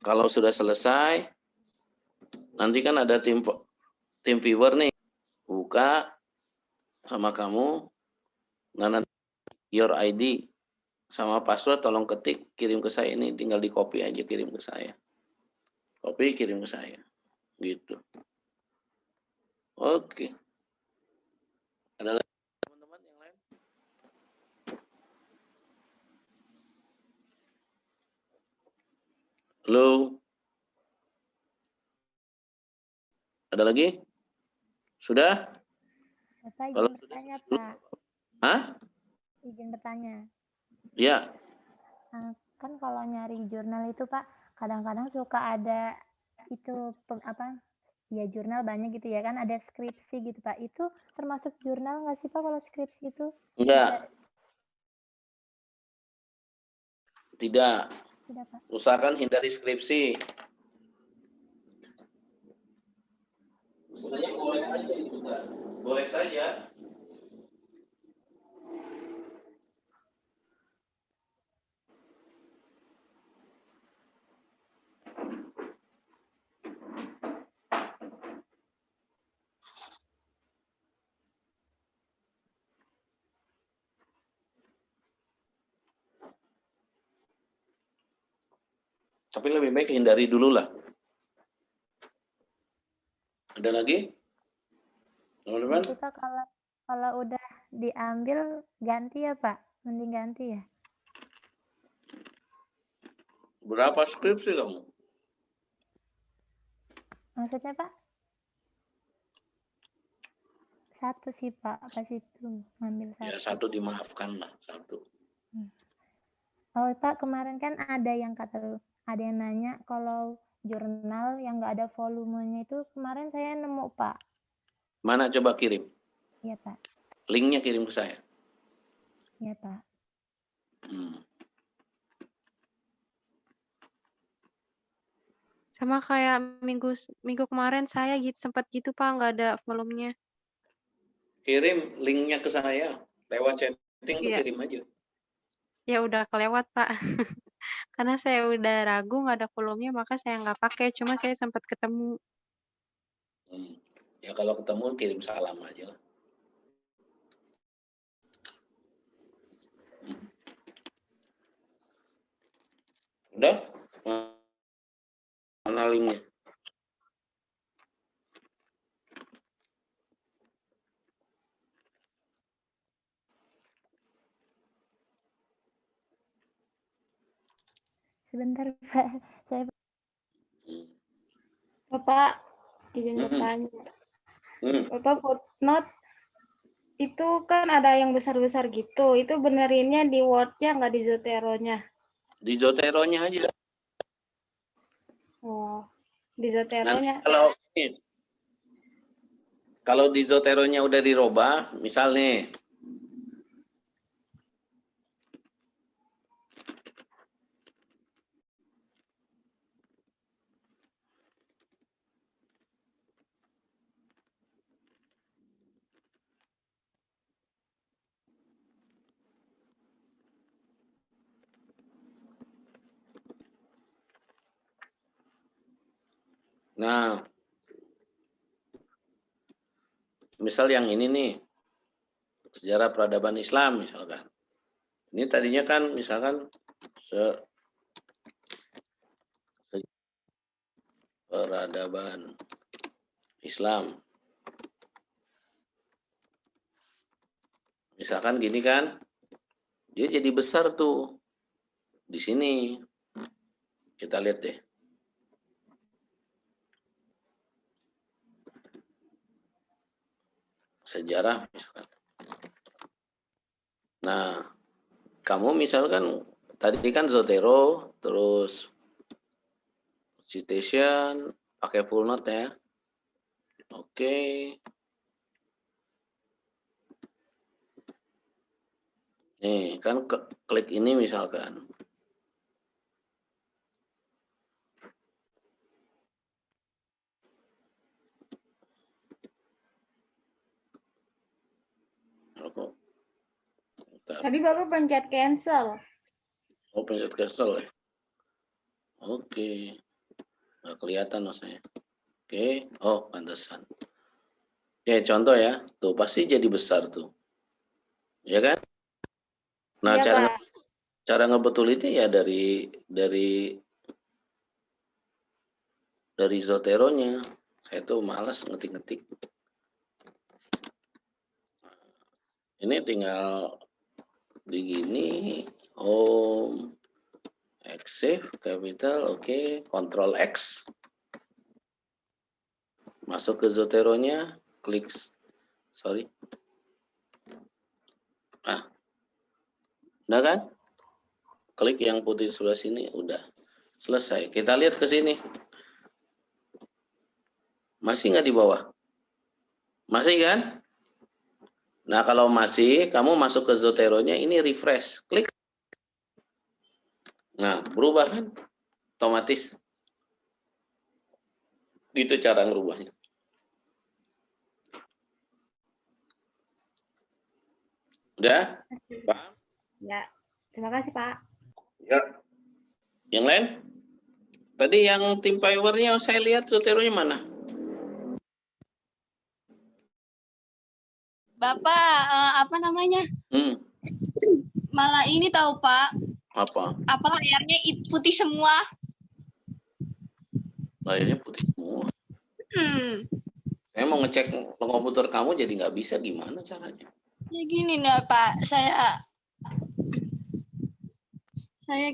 kalau sudah selesai, nanti kan ada tim viewer nih, buka sama kamu, nah nanti your ID sama password tolong ketik, kirim ke saya ini, tinggal di copy aja kirim ke saya, copy kirim ke saya, gitu. Oke. Ada lagi teman-teman yang lain? Halo? Ada lagi? Sudah? Bapak Kalau izin sudah, bertanya, Pak. Hah? Izin bertanya. Ya. Kan kalau nyari jurnal itu, Pak, kadang-kadang suka ada itu ya jurnal banyak gitu ya kan, ada skripsi gitu, Pak. Itu termasuk jurnal nggak sih, Pak, kalau skripsi itu? Enggak. Tidak. Tidak, Pak. Usahakan hindari skripsi. Sebenarnya boleh aja juga. Boleh saja. Tapi lebih baik hindari dulu lah. Ada lagi? Teman-teman? Itu, Pak, kalau udah diambil ganti ya, Pak? Mending ganti ya? Berapa skripsi kamu? Maksudnya, Pak? Satu sih, Pak. Pas itu ngambil Ya, satu. satu dimaafkan lah. Satu. Oh, Pak, kemarin kan ada yang nanya kalau jurnal yang nggak ada volumenya itu kemarin saya nemu, Pak. Mana coba kirim? Iya, Pak. Linknya kirim ke saya. Iya, Pak. Sama kayak minggu kemarin saya sempat gitu Pak, nggak ada volumenya. Kirim linknya ke saya. Lewat chatting tuh Iya. kirim aja. Ya udah kelewat Pak. Karena saya udah ragu nggak ada volumenya, maka saya nggak pakai. Cuma saya sempat ketemu. Ya kalau ketemu kirim salam aja lah. Udah? Mana linknya? Sebentar Pak, saya Hmm. Bapak, izin Hmm. bertanya. Hmm. Bapak footnote itu kan ada yang besar-besar gitu. Itu benerinnya di Word-nya nggak di Zotero-nya? Di Zotero-nya aja. Oh, di Nanti Zotero-nya. kalau di Zotero-nya udah dirubah, misal nih, nah, misal yang ini nih, sejarah peradaban Islam misalkan. Ini tadinya kan misalkan peradaban Islam. Misalkan gini kan, dia jadi besar tuh di sini. Kita lihat deh. Sejarah misalkan. Nah, kamu misalkan tadi kan Zotero, terus citation, pakai full note ya. Oke. Nih, kan klik ini misalkan. Tadi Bapak pencet cancel. Oh, pencet cancel ya. Oke. Nggak kelihatan maksudnya. Oke. Oh, pantesan. Oke, contoh ya. Tuh, pasti jadi besar tuh. Ya kan? Nah, Iya, Pak. cara ngebetulinnya ya dari Zotero-nya. Saya tuh malas ngetik-ngetik. Ini tinggal begini, home, exif, capital, oke, Ctrl X. Masuk ke Zotero-nya, klik, sorry. Ah, udah kan? Klik yang putih sebelah sini, udah. Selesai. Kita lihat ke sini. Masih nggak di bawah? Masih kan? Nah, kalau masih, kamu masuk ke Zotero-nya, ini refresh. Klik. Nah, berubah kan? Otomatis. Gitu cara ngerubahnya. Udah? Paham? Ya, terima kasih, Pak. Ya. Yang lain? Tadi yang tim Power-nya saya lihat Zotero-nya mana? Bapak, apa namanya? Malah ini tahu Pak, Apa? apa layarnya putih semua. Layarnya putih semua. Saya mau ngecek komputer kamu jadi nggak bisa, gimana caranya? Ya gini nih Pak, saya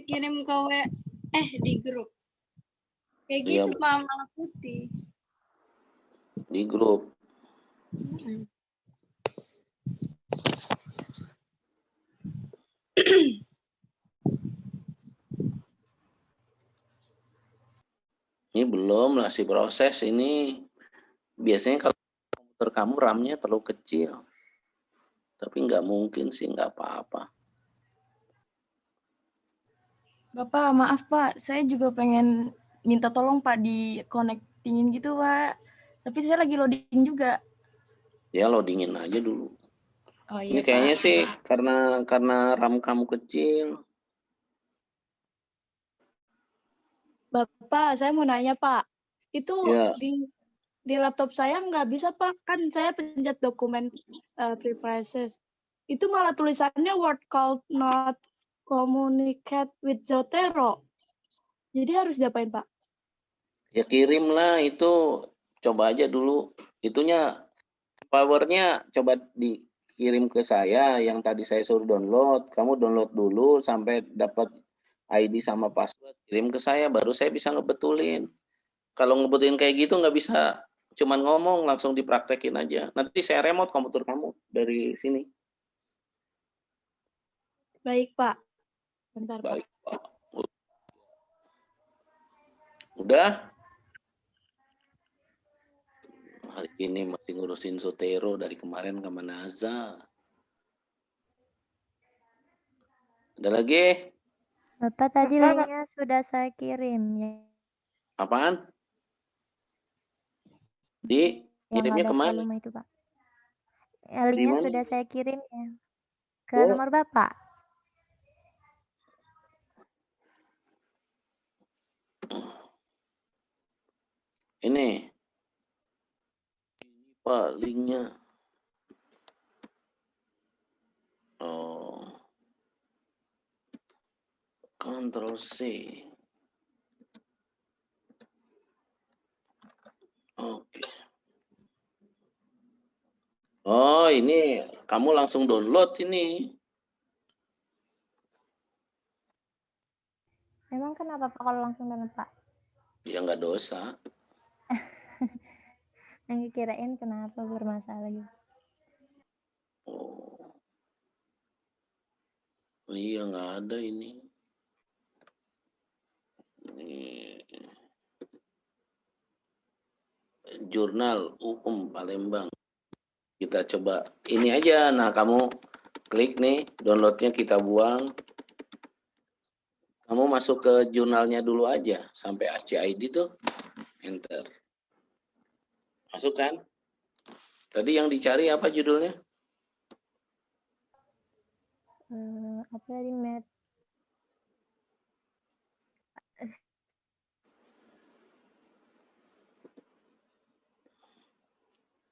kirim ke di grup. Kayak Iya, gitu Pak, malah putih. di grup. Ini belum, masih proses ini. Biasanya kalau komputer kamu RAM-nya terlalu kecil. Tapi nggak mungkin sih, nggak apa-apa. Bapak, maaf Pak, saya juga pengen minta tolong Pak di connectingin gitu Pak. Tapi saya lagi loading juga. Ya loadingin aja dulu. Oh Ini iya kayaknya Pak. sih karena RAM kamu kecil. Bapak, saya mau nanya Pak, itu Ya. di laptop saya nggak bisa Pak, kan saya pencet dokumen preferences. Itu malah tulisannya word called not communicate with Zotero. Jadi harus diapain Pak? Ya kirimlah itu, coba aja dulu. Itunya powernya coba dikirim ke saya yang tadi saya suruh download. Kamu download dulu sampai dapat ID sama password, kirim ke saya, baru saya bisa ngebetulin. Kalau ngebetulin kayak gitu nggak bisa cuman ngomong, langsung dipraktekin aja. Nanti saya remote komputer kamu dari sini. Baik, Pak. Bentar, Pak. Baik, Pak. Udah? Hari ini masih ngurusin Zotero dari kemarin ke Manaza. Ada lagi? Bapak tadi Bapak, linknya sudah saya kirim ya. Apaan? Yang Kirimnya ada kemana? volume itu, Pak. Di Linknya mana? sudah saya kirim ya. Ke Oh, nomor Bapak. ini. Pak, linknya. Oh, Ctrl C. Oke. Oh, ini kamu langsung download ini. Emang kenapa Pak kalau langsung download, Pak? Ya nggak dosa. Yang kirain kenapa bermasalah gitu. Oh, iya nggak ada ini. Jurnal Hukum Palembang. Kita coba ini aja. Nah, kamu klik nih, downloadnya kita buang. Kamu masuk ke jurnalnya dulu aja, sampai ACID tuh, enter. Masuk kan? Tadi yang dicari apa judulnya? Apa tadi, Matt?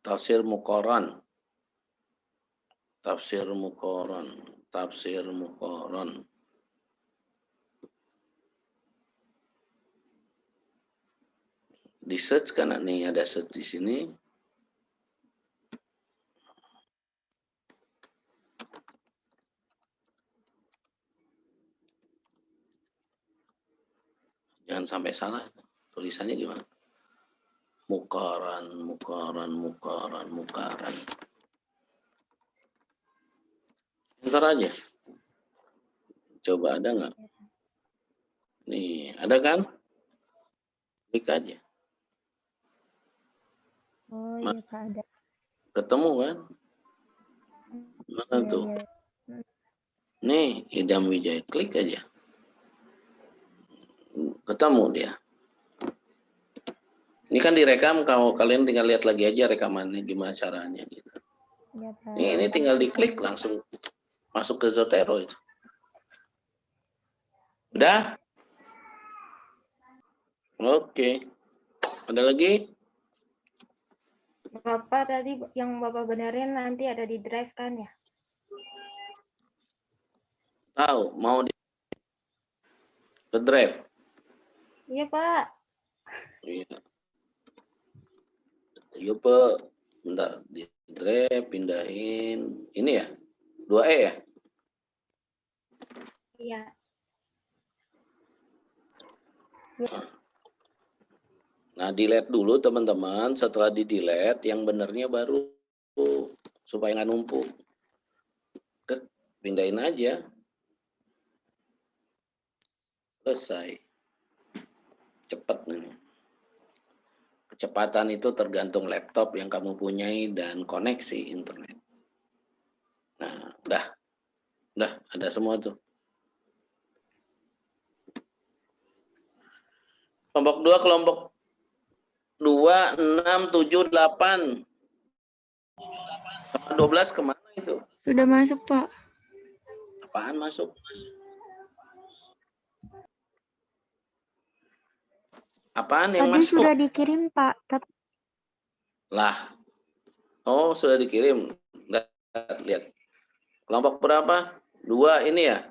Tafsir Muqaran. Tafsir Muqaran. Tafsir Muqaran. Di search kan nih, ada search di sini. Jangan sampai salah. Tulisannya gimana? Muqaran, Muqaran, Muqaran, Muqaran. Ntar aja. Coba ada nggak? Nih, ada kan? Klik aja. Oh iya Pak, ada. Ketemu kan? Mana Iya, tuh? iya. Nih, Idam Wijaya. Klik aja. Ketemu dia. Ini kan direkam, kalau kalian tinggal lihat lagi aja rekamannya gimana caranya gitu. Iya, Pak. Ini tinggal diklik langsung masuk ke Zotero itu. Udah? Oke. Ada lagi? Bapak tadi yang Bapak benerin nanti ada di drive kan ya? Tahu, mau di ke drive? Iya, Pak. Iya. Yuk, Pak. Bentar, di drive, pindahin. Ini ya? 2E ya? Iya. Nah, delete dulu teman-teman. Setelah di-delete, yang benernya baru. Supaya nggak numpuk. Pindahin aja. Selesai. Cepat nih. Kecepatan itu tergantung laptop yang kamu punyai dan koneksi internet. Nah, udah ada semua tuh. Kelompok 2, kelompok 2, 6, 7, 8. Sama 12 kemana itu? Sudah masuk, Pak. Apaan masuk? Apaan yang Tadi masuk? sudah dikirim, Pak. Lah. Oh, sudah dikirim. Lihat. Kelompok berapa? 2 ini ya?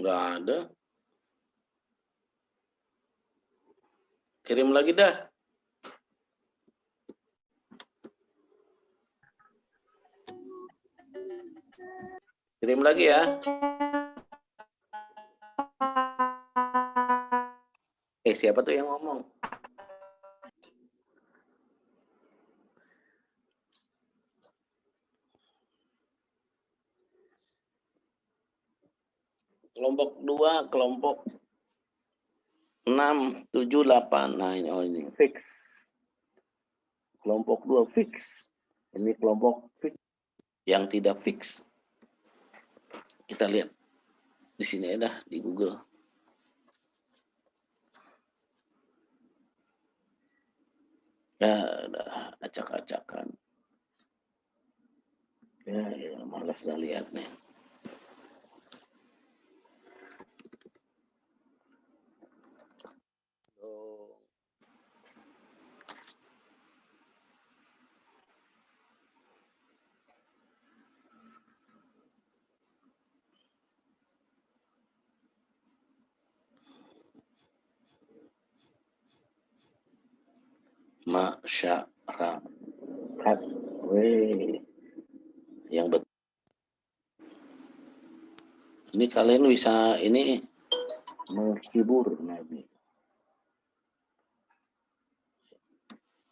Nggak ada. Kirim lagi dah. Kirim lagi ya. Siapa tuh yang ngomong? Kelompok 2, kelompok 6, 7, 8. Nah, ini fix. Kelompok 2 fix. Ini kelompok fix yang tidak fix. Kita lihat di sini ada di Google. Ya, udah acak-acakan. Ya, malas dah lihatnya. Masyarakat. Weh. Yang betul. Ini kalian bisa ini menghibur Nabi.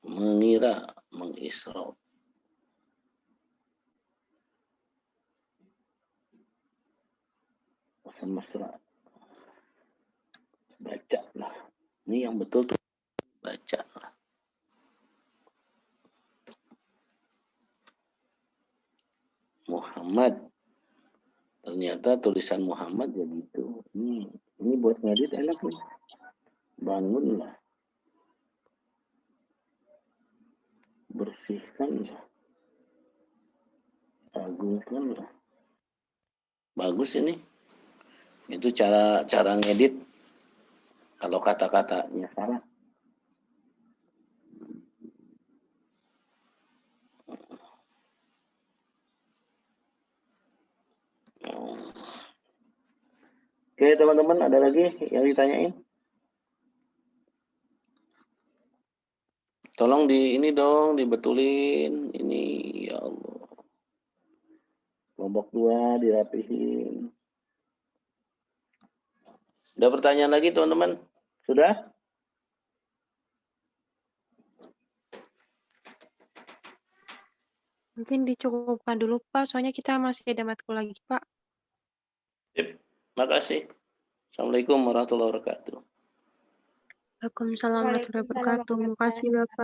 Mengira, mengisraf. Semesra. Baca lah. Ini yang betul tuh baca lah. Muhammad. Ternyata tulisan Muhammad ya gitu. Ini buat ngedit enak nih. Bangunlah. Bersihkanlah. Agungkanlah. Bagus ini. Itu cara ngedit. Kalau kata-katanya salah. Oke teman-teman, ada lagi yang ditanyain? Tolong ini dong, dibetulin. Ini, ya Allah. Kelompok 2 dirapihin. Ada pertanyaan lagi teman-teman? Sudah? Mungkin dicukupkan dulu Pak, soalnya kita masih ada matkul lagi Pak. Makasih. Assalamualaikum warahmatullahi wabarakatuh. Waalaikumsalam warahmatullahi wabarakatuh. Terima kasih Bapak.